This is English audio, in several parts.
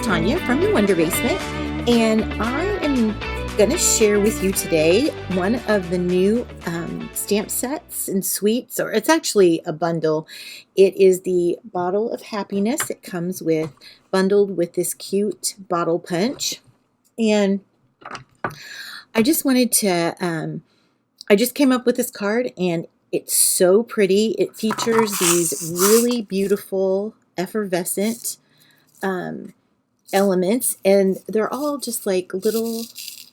Tonya from the Wonderbasement, and I am going to share with you today one of the new stamp sets and suites, or it's actually a bundle. It is the Bottle of Happiness. It comes with bundled with this cute bottle punch, and I just wanted to I just came up with this card, and it's so pretty. It features these really beautiful effervescent elements, and they're all just like little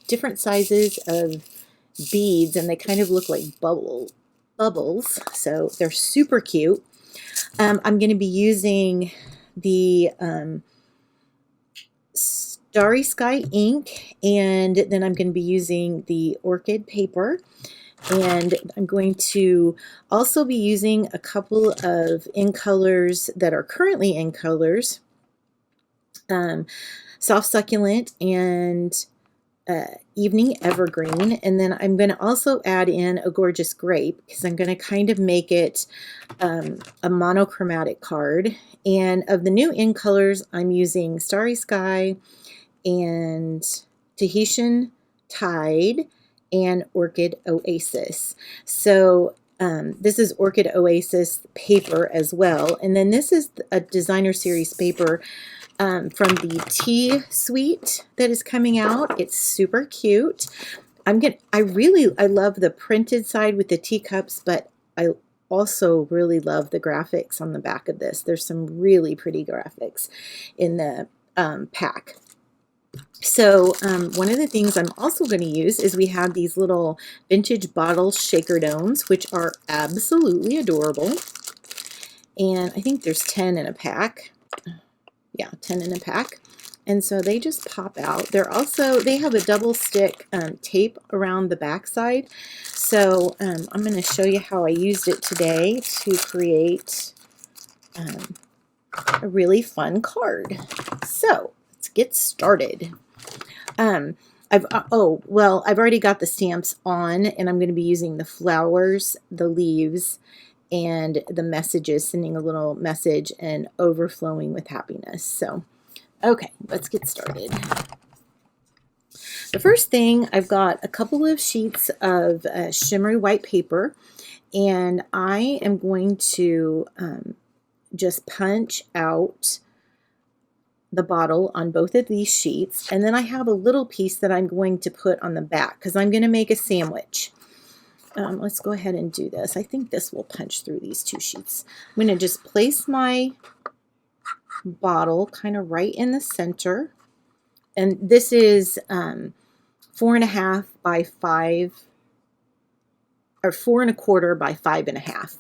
different sizes of beads, and they kind of look like bubbles, so they're super cute. I'm going to be using the Starry Sky ink, and then I'm going to be using the Orchid paper, and I'm going to also be using a couple of ink colors that are currently in colors. Soft Succulent and Evening Evergreen, and then I'm going to also add in a Gorgeous Grape because I'm going to kind of make it a monochromatic card. And of the new in colors, I'm using Starry Sky and Tahitian Tide and Orchid Oasis. So this is Orchid Oasis paper as well, and then this is a designer series paper from the tea suite that is coming out. It's super cute. I love the printed side with the teacups, but I also really love the graphics on the back of this. There's some really pretty graphics in the pack. So one of the things I'm also going to use is we have these little vintage bottle shaker domes, which are absolutely adorable. And I think there's 10 in a pack. Yeah, 10 in a pack. And so they just pop out. They have a double stick tape around the back side. So I'm going to show you how I used it today to create a really fun card. So let's get started. I've already got the stamps on, and I'm going to be using the flowers, the leaves, and the messages, sending a little message and overflowing with happiness. So, okay, let's get started. The first thing, I've got a couple of sheets of shimmery white paper, and I am going to just punch out the bottle on both of these sheets, and then I have a little piece that I'm going to put on the back because I'm going to make a sandwich. Let's go ahead and do this. I think this will punch through these two sheets. I'm going to just place my bottle kind of right in the center. And this is 4.5 by 5, or 4.25 by 5.5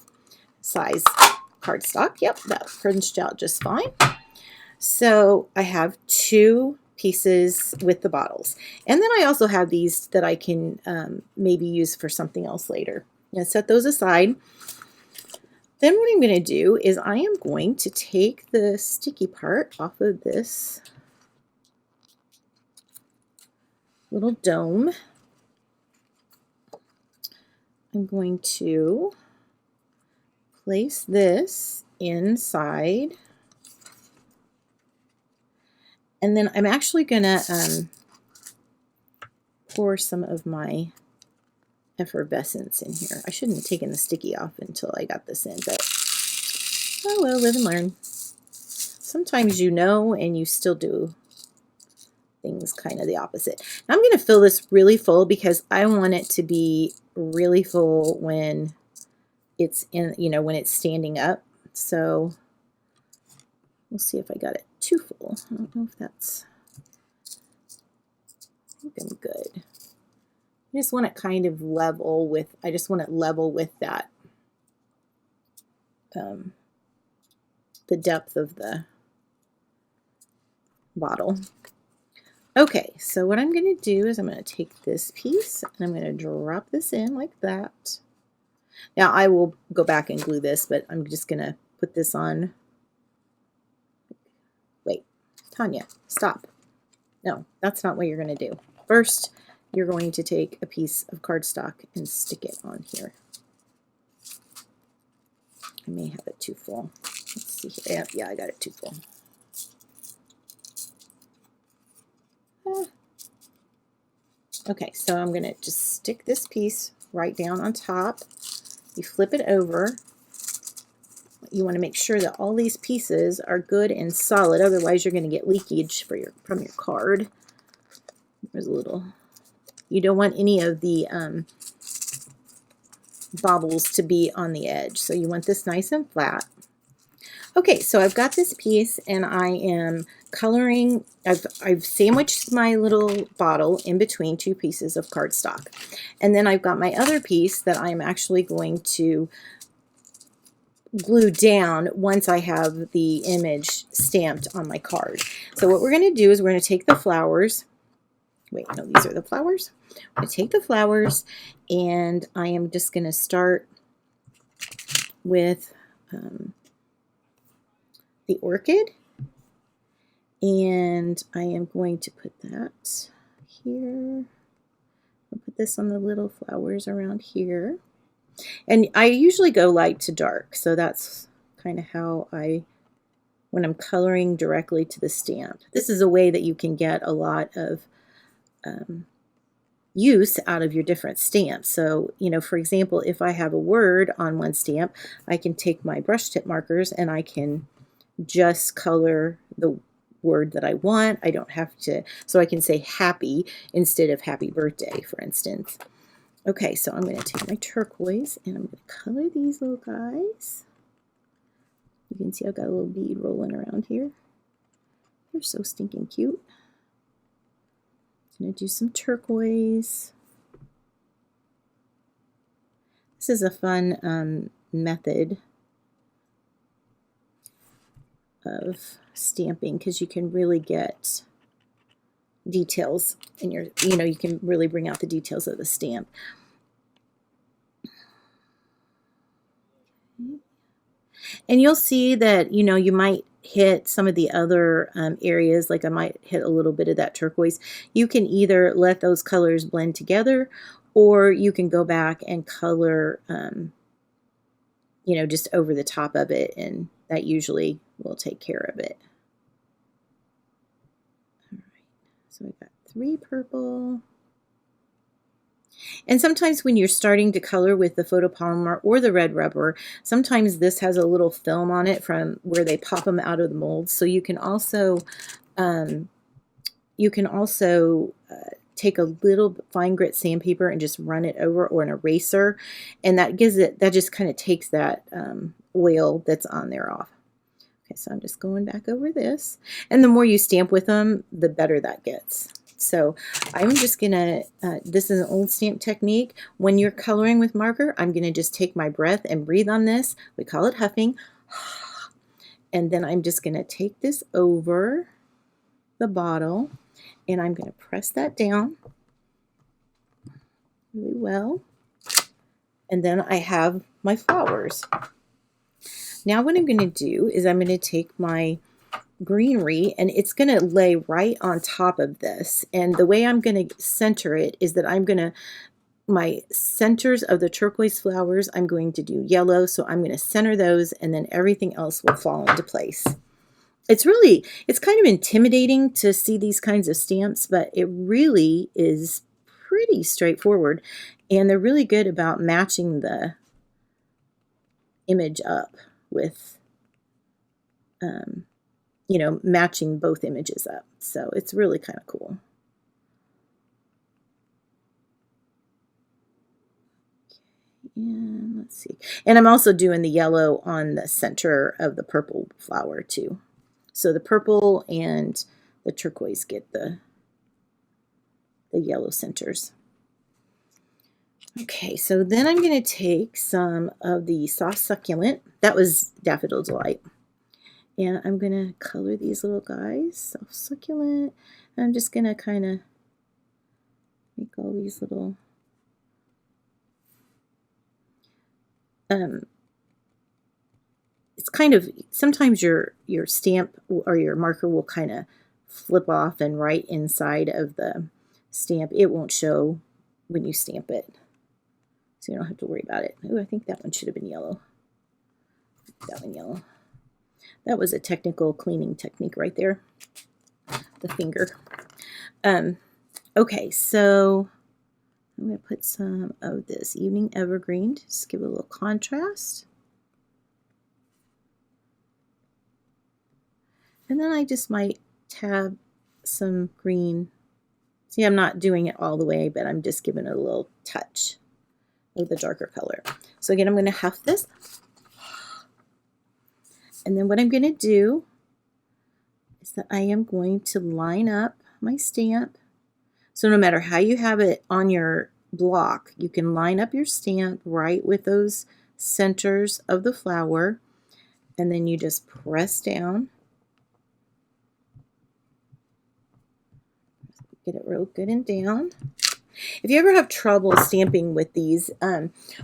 size cardstock. Yep, that crunched out just fine. So I have two pieces with the bottles, and then I also have these that I can maybe use for something else later. I'm set those aside. Then what I'm going to do is I am going to take the sticky part off of this little dome. I'm going to place this inside. And then I'm actually going to pour some of my effervescence in here. I shouldn't have taken the sticky off until I got this in, but oh well, live and learn. Sometimes you know and you still do things kind of the opposite. Now I'm going to fill this really full because I want it to be really full when it's in, when it's standing up. So we'll see if I got it too full. I don't know if that's, I think I'm good. I just want it kind of level with, I just want it level with that, the depth of the bottle. Okay, so what I'm going to do is I'm going to take this piece and I'm going to drop this in like that. Now I will go back and glue this, but I'm just going to put this on. Wait, Tonya, stop. No, that's not what you're going to do. First, you're going to take a piece of cardstock and stick it on here. I may have it too full. Let's see here. Yeah, I got it too full. Okay, so I'm going to just stick this piece right down on top. You flip it over. You want to make sure that all these pieces are good and solid, otherwise you're going to get leakage from your card. There's a little, you don't want any of the bobbles to be on the edge, so you want this nice and flat. Okay, so I've got this piece and I am coloring. I've sandwiched my little bottle in between two pieces of cardstock, and then I've got my other piece that I'm actually going to glue down once I have the image stamped on my card. So what we're going to do is we're going to take the flowers. Wait, no, these are the flowers. I'm going to take the flowers, and I am just going to start with the orchid, and I am going to put that here. I'll put this on the little flowers around here. And I usually go light to dark, so that's kind of how when I'm coloring directly to the stamp. This is a way that you can get a lot of use out of your different stamps. So, you know, for example, if I have a word on one stamp, I can take my brush tip markers and I can just color the word that I want. I don't have to, so I can say happy instead of happy birthday, for instance. Okay, so I'm going to take my turquoise and I'm going to color these little guys. You can see I've got a little bead rolling around here. They're so stinking cute. I'm going to do some turquoise. This is a fun method of stamping because you can really get details in your, you know, you can really bring out the details of the stamp. And you'll see that, you know, you might hit some of the other areas, like I might hit a little bit of that turquoise. You can either let those colors blend together, or you can go back and color, you know, just over the top of it, and that usually will take care of it. All right, so I got 3 purple. And sometimes when you're starting to color with the photopolymer or the red rubber, sometimes this has a little film on it from where they pop them out of the mold. So you can also take a little fine grit sandpaper and just run it over, or an eraser, and that gives it, that just kind of takes that oil that's on there off. Okay, so I'm just going back over this, and the more you stamp with them, the better that gets. So I'm just going to, this is an old stamp technique. When you're coloring with marker, I'm going to just take my breath and breathe on this. We call it huffing. And then I'm just going to take this over the bottle, and I'm going to press that down really well. And then I have my flowers. Now what I'm going to do is I'm going to take my greenery, and it's going to lay right on top of this. And the way I'm going to center it is that I'm going to, my centers of the turquoise flowers, I'm going to do yellow. So I'm going to center those, and then everything else will fall into place. It's kind of intimidating to see these kinds of stamps, but it really is pretty straightforward. And they're really good about matching the image up with, you know, matching both images up. So it's really kind of cool. Okay, and let's see. And I'm also doing the yellow on the center of the purple flower too. So the purple and the turquoise get the yellow centers. Okay, so then I'm going to take some of the soft succulent. That was Daffodil Delight. And I'm going to color these little guys, soft succulent. And I'm just going to kind of make all these little it's kind of, sometimes your stamp or your marker will kind of flip off, and right inside of the stamp, it won't show when you stamp it. So you don't have to worry about it. Oh, I think that one should have been yellow. That one yellow. That was a technical cleaning technique right there. The finger. Okay, so I'm going to put some of this Evening Evergreen to just give it a little contrast. And then I just might tab some green. See, I'm not doing it all the way, but I'm just giving it a little touch of the darker color. So again, I'm going to huff this. And then what I'm going to do is that I am going to line up my stamp. So no matter how you have it on your block, you can line up your stamp right with those centers of the flower. And then you just press down. Get it real good and down. If you ever have trouble stamping with these,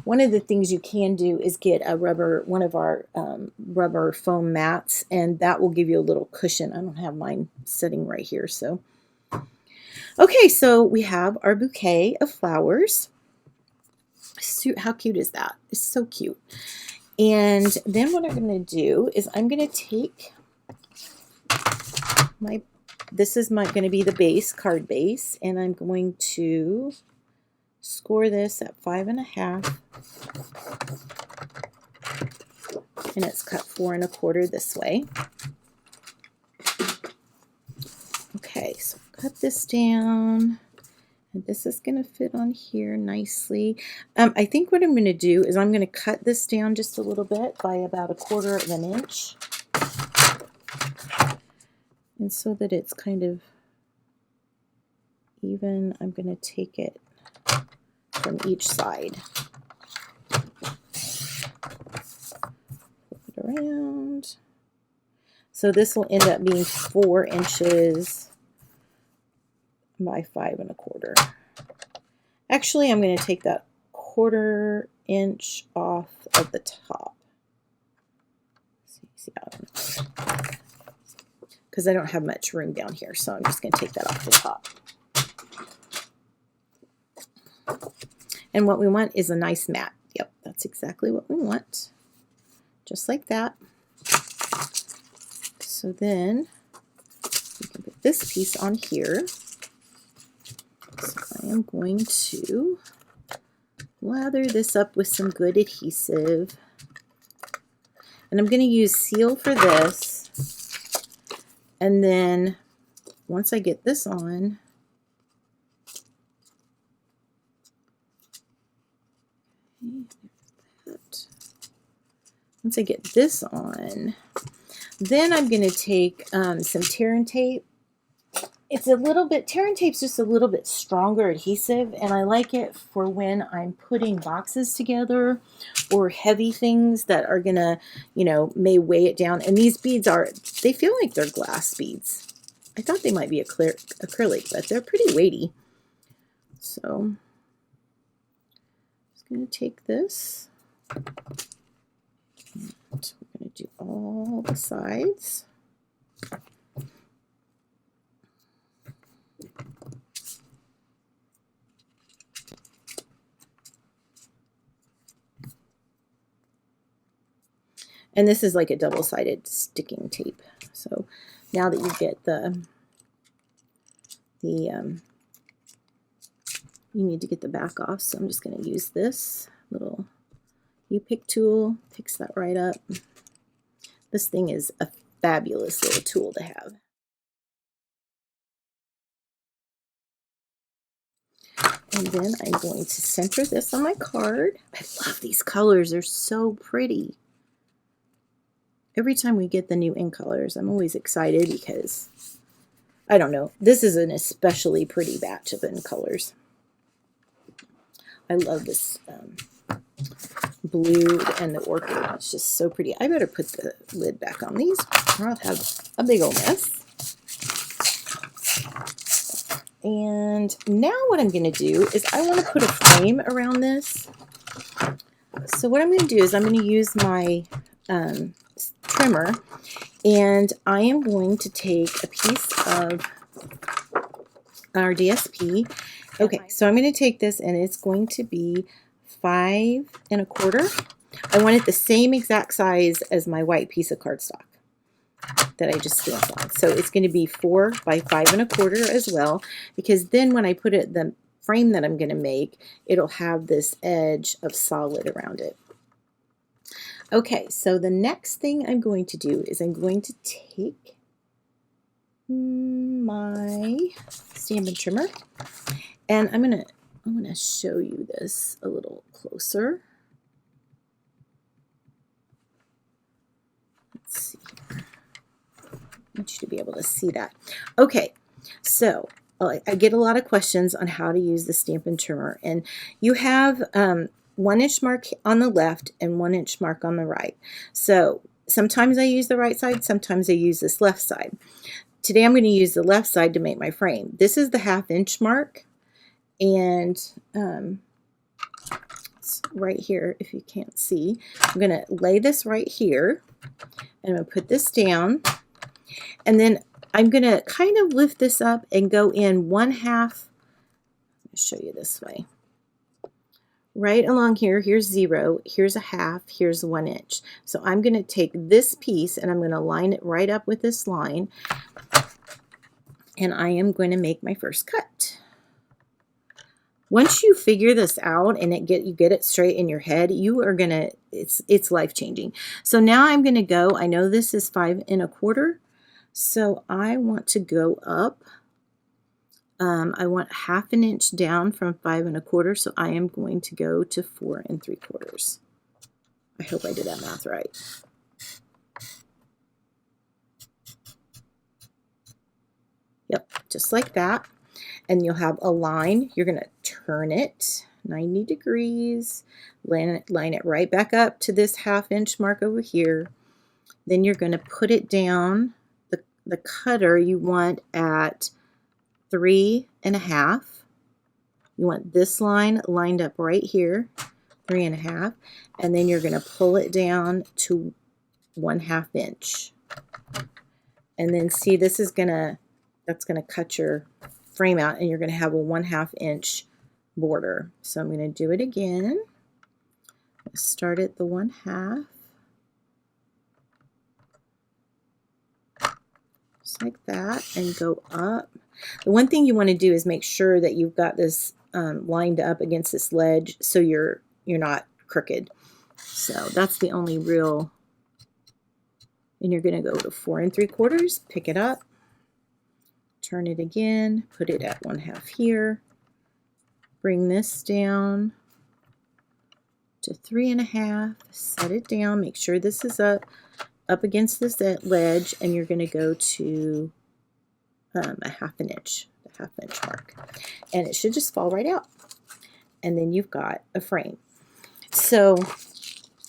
one of the things you can do is get a one of our rubber foam mats, and that will give you a little cushion. I don't have mine sitting right here. So, okay, so we have our bouquet of flowers. How cute is that? It's so cute. And then what I'm going to do is I'm going to take my this is going to be the base, card base, and I'm going to score this at 5.5, and it's cut 4 1/4 this way. Okay, so cut this down, and this is going to fit on here nicely. I think what I'm going to do is I'm going to cut this down just a little bit by about 1/4 of an inch. And so that it's kind of even, I'm going to take it from each side. Flip it around. So this will end up being 4 inches by 5 1/4. Actually, I'm going to take that 1/4 inch off of the top. See how because I don't have much room down here, so I'm just going to take that off the top. And what we want is a nice mat. Yep, that's exactly what we want. Just like that. So then we can put this piece on here. So I am going to lather this up with some good adhesive. And I'm going to use Seal for this. And then once I get this on, once I get this on, then I'm going to take some tear and tape. It's a little bit, tear and tape's just a little bit stronger adhesive, and I like it for when I'm putting boxes together or heavy things that are gonna, you know, may weigh it down. And these beads they feel like they're glass beads. I thought they might be acrylic, but they're pretty weighty. So I'm just gonna take this, and we're gonna do all the sides. And this is like a double-sided sticking tape. So now that you get you need to get the back off. So I'm just going to use this little U-pick tool. Picks that right up. This thing is a fabulous little tool to have. And then I'm going to center this on my card. I love these colors. They're so pretty. Every time we get the new ink colors, I'm always excited because, I don't know, this is an especially pretty batch of ink colors. I love this blue and the orchid. It's just so pretty. I better put the lid back on these or I'll have a big old mess. And now what I'm going to do is I want to put a frame around this. So what I'm going to do is I'm going to use my trimmer, and I am going to take a piece of our DSP. Okay, so I'm going to take this, and it's going to be 5 1/4. I want it the same exact size as my white piece of cardstock that I just stamped on. So it's going to be 4 by 5 1/4 as well, because then when I put it the frame that I'm going to make, it'll have this edge of solid around it. Okay, so the next thing I'm going to do is I'm going to take my Stampin' trimmer, and I'm gonna show you this a little closer. Let's see here. I want you to be able to see that. Okay, so I get a lot of questions on how to use the Stampin' trimmer, and you have 1-inch mark on the left and 1-inch mark on the right. So sometimes I use the right side, sometimes I use this left side. Today I'm going to use the left side to make my frame. This is the 1/2-inch mark, and it's right here if you can't see. I'm going to lay this right here, and I'm going to put this down, and then I'm going to kind of lift this up and go in 1/2. Let me show you this way. Right along here, here's 0, here's a 1/2, here's 1 inch. So I'm going to take this piece and I'm going to line it right up with this line, and I am going to make my first cut. Once you figure this out and you get it straight in your head, you are going to, it's life-changing. So now I'm going to go, I know this is 5 1/4, so I want to go up. I want 1/2 inch down from 5 1/4, so I am going to go to 4 3/4. I hope I did that math right. Yep, just like that. And you'll have a line. You're going to turn it 90 degrees, line it right back up to this 1/2 inch mark over here. Then you're going to put it down. The cutter you want at 3 1/2. You want this line lined up right here, 3 1/2, and then you're going to pull it down to 1/2 inch. And then see, that's going to cut your frame out, and you're going to have a 1/2 inch border. So I'm going to do it again. Start at the 1/2. Just like that, and go up. The one thing you want to do is make sure that you've got this lined up against this ledge so you're not crooked. So that's the only real, and you're going to go to 4 3/4, pick it up, turn it again, put it at 1/2 here, bring this down to 3 1/2, set it down, make sure this is up against this ledge, and you're going to go to a 1/2 inch, the 1/2 inch mark, and it should just fall right out, and then you've got a frame. So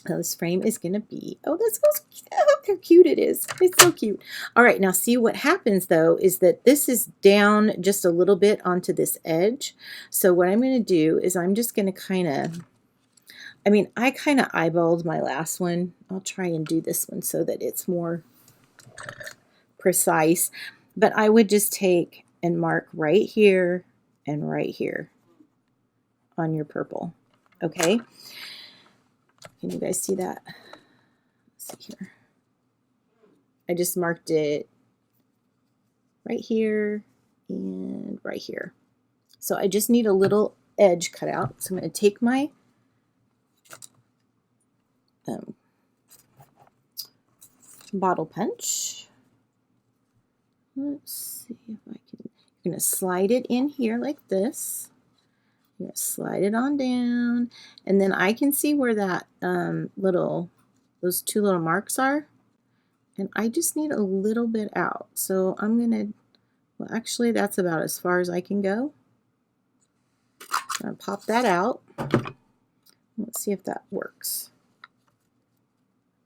this frame is going to be, oh, that's so cute. Look how cute it is. It's so cute. All right, now see what happens though is that this is down just a little bit onto this edge. So what I'm going to do is I'm just going to kind of, I kind of eyeballed my last one. I'll try and do this one so that it's more precise. But I would just take and mark right here and right here on your purple. Okay? Can you guys see that? Let's see here. I just marked it right here and right here. So I just need a little edge cut out. So I'm going to take my bottle punch. Let's see if I can. You're going to slide it in here like this. You're going to slide it on down. And then I can see where that those 2 little marks are. And I just need a little bit out. So I'm going to, well, actually, that's about as far as I can go. I'm going to pop that out. Let's see if that works.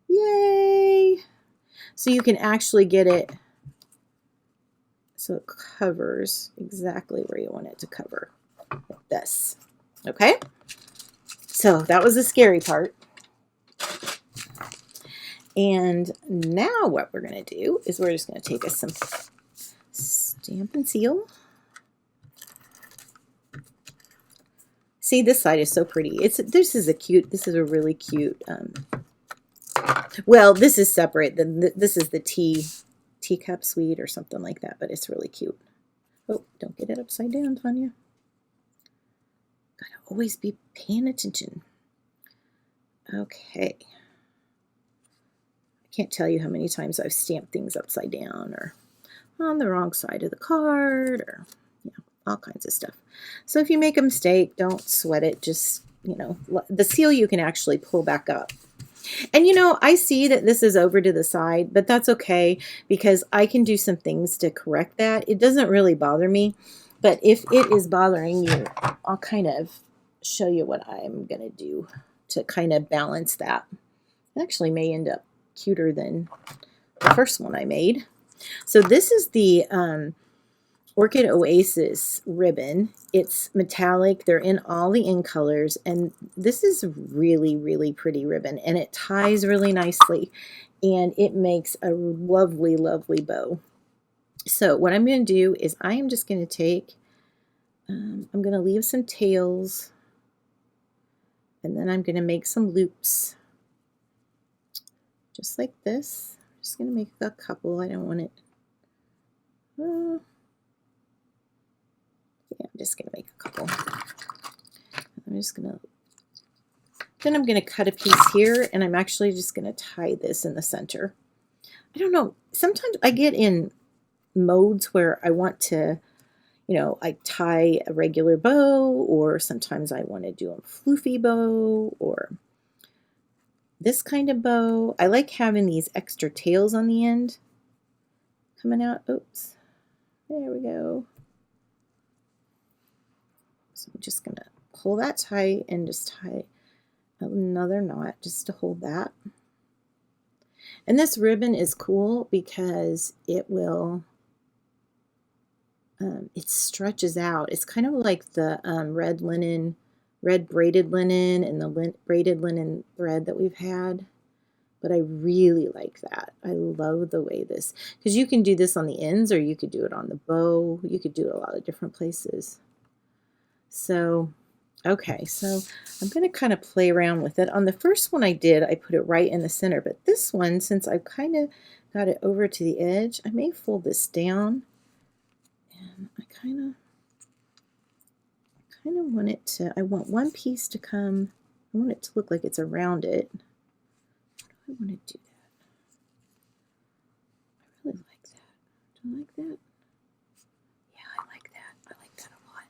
Yay! So you can actually get it so it covers exactly where you want it to cover, like this. Okay? So that was the scary part. And now what we're going to do is we're just going to take us some Stampin' Seal. See, this side is so pretty. This is a really cute, well, this is separate. This is the teacup suite or something like that, but it's really cute. Oh, don't get it upside down, Tonya. Gotta always be paying attention. Okay. I can't tell you how many times I've stamped things upside down or on the wrong side of the card, or all kinds of stuff. So if you make a mistake, don't sweat it. Just, the seal you can actually pull back up. And I see that this is over to the side, but that's okay because I can do some things to correct that. It doesn't really bother me, but if it is bothering you, I'll kind of show you what I'm going to do to kind of balance that. It actually may end up cuter than the first one I made. So this is the Orchid Oasis ribbon. It's metallic. They're in all the in colors, and this is really, really pretty ribbon, and it ties really nicely, and it makes a lovely, lovely bow. So what I'm going to do is I am just going to take, I'm going to leave some tails, and then I'm going to make some loops, just like this. I'm just going to make a couple. I don't want it. Yeah, I'm just going to make a couple. I'm just going to, then I'm going to cut a piece here, and I'm actually just going to tie this in the center. I don't know, sometimes I get in modes where I want to, I tie a regular bow, or sometimes I want to do a floofy bow, or this kind of bow. I like having these extra tails on the end coming out. Oops, there we go. So I'm just going to pull that tight and just tie another knot just to hold that. And this ribbon is cool because it will, it stretches out. It's kind of like the red braided linen and the braided linen thread that we've had. But I really like that. I love the way this, because you can do this on the ends or you could do it on the bow. You could do it a lot of different places. So, okay, so I'm going to kind of play around with it. On the first one I did, I put it right in the center. But this one, since I've kind of got it over to the edge, I may fold this down. And I kind of want it to, I want one piece to come, I want it to look like it's around it. I want to do that. I really like that. Do you like that? Yeah, I like that. I like that a lot.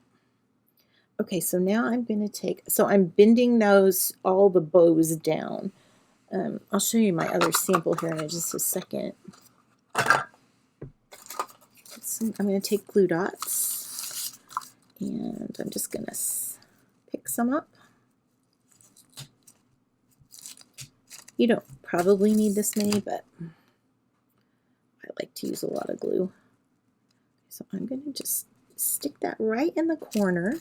Okay, so now I'm going to take, so I'm bending all the bows down. I'll show you my other sample here in just a second. I'm going to take glue dots, and I'm just going to pick some up. You don't probably need this many, but I like to use a lot of glue. So I'm going to just stick that right in the corner.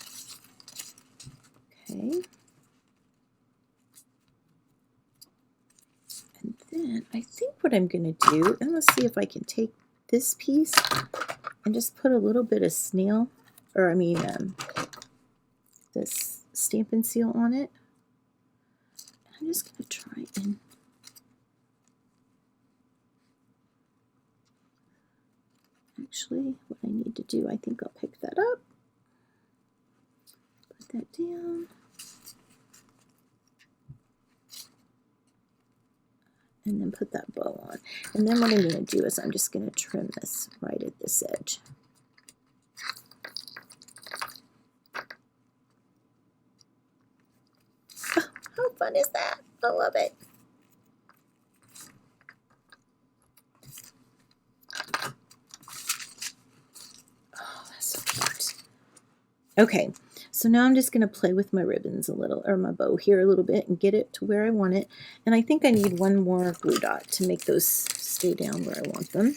Okay. And then I think what I'm going to do, I'm going to see if I can take this piece and just put a little bit of snail, or this Stampin' seal on it. I'm just going to try and actually what I need to do, I think I'll pick that up, put that down, and then put that bow on. And then what I'm going to do is I'm just going to trim this right at this edge. Oh, how fun is that? I love it. Oh, that's so cute. Okay, so now I'm just going to play with my ribbons a little, or my bow here a little bit, and get it to where I want it. And I think I need one more glue dot to make those stay down where I want them.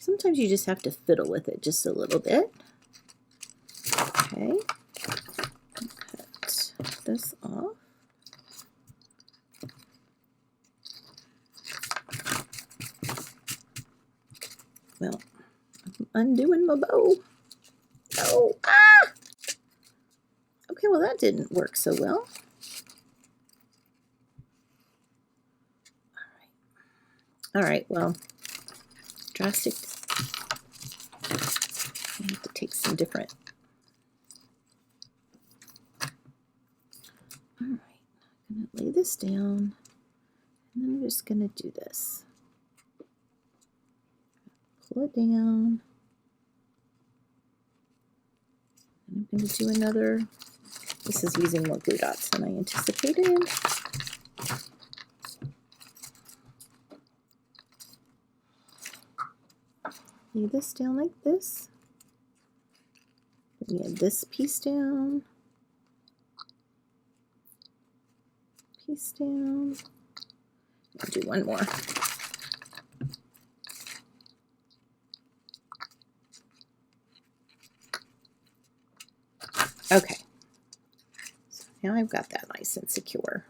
Sometimes you just have to fiddle with it just a little bit. Okay, cut this off. Well, I'm undoing my bow. Oh, no. Ah! Okay, well that didn't work so well. All right, well, drastic. I have to take some different. All right, I'm gonna lay this down, and then I'm just gonna do this. Pull it down. And I'm gonna do another. This is using more glue dots than I anticipated. Lay this down like this. Bring this piece down. Piece down. I'll do one more. Okay. So now I've got that nice and secure.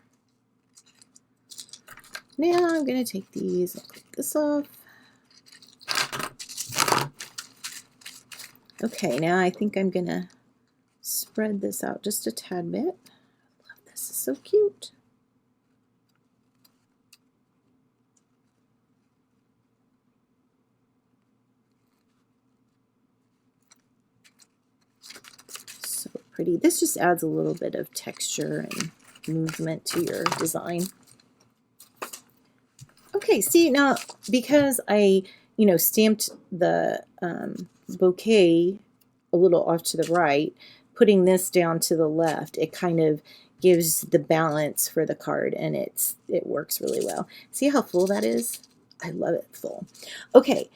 Now I'm going to take these and click this off. Okay, now I think I'm going to spread this out just a tad bit. I love this. It's so cute. So pretty. This just adds a little bit of texture and movement to your design. Okay, see now, because I, stamped the bouquet a little off to the right, putting this down to the left, it kind of gives the balance for the card, and it works really well. See how full that is? I love it full. Okay,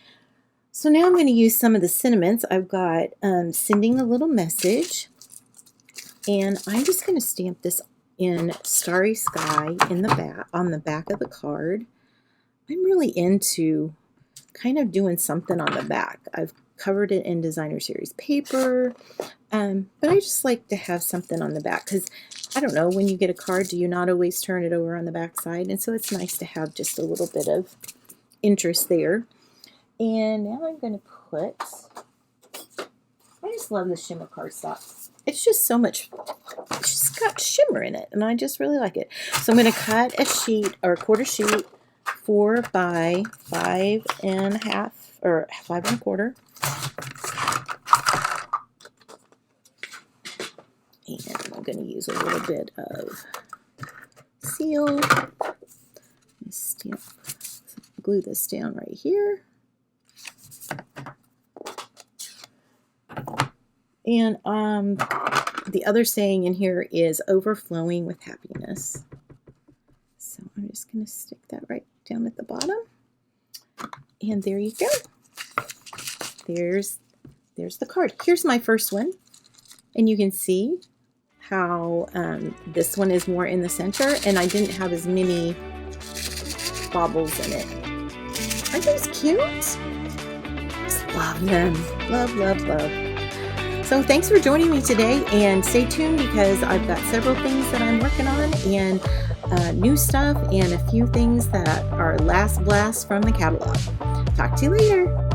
so now I'm going to use some of the sentiments. I've got sending a little message, and I'm just going to stamp this in Starry Sky in the back, on the back of the card. I'm really into kind of doing something on the back. I've covered it in designer series paper, but I just like to have something on the back because I don't know, when you get a card, do you not always turn it over on the back side? And so it's nice to have just a little bit of interest there. And now I'm going to put, I just love the shimmer cardstock. It's just so much, it's just got shimmer in it, and I just really like it. So I'm going to cut a sheet or a quarter sheet 4 by 5.5 or 5 1/4. And I'm going to use a little bit of seal. Stamp, glue this down right here. And the other saying in here is overflowing with happiness. So I'm just going to stick that right down at the bottom. And there you go. There's the card. Here's my first one. And you can see how this one is more in the center, and I didn't have as many baubles in it. Aren't those cute? Just love them. Love, love, love. So thanks for joining me today, and stay tuned because I've got several things that I'm working on, and new stuff, and a few things that are last blast from the catalog. Talk to you later.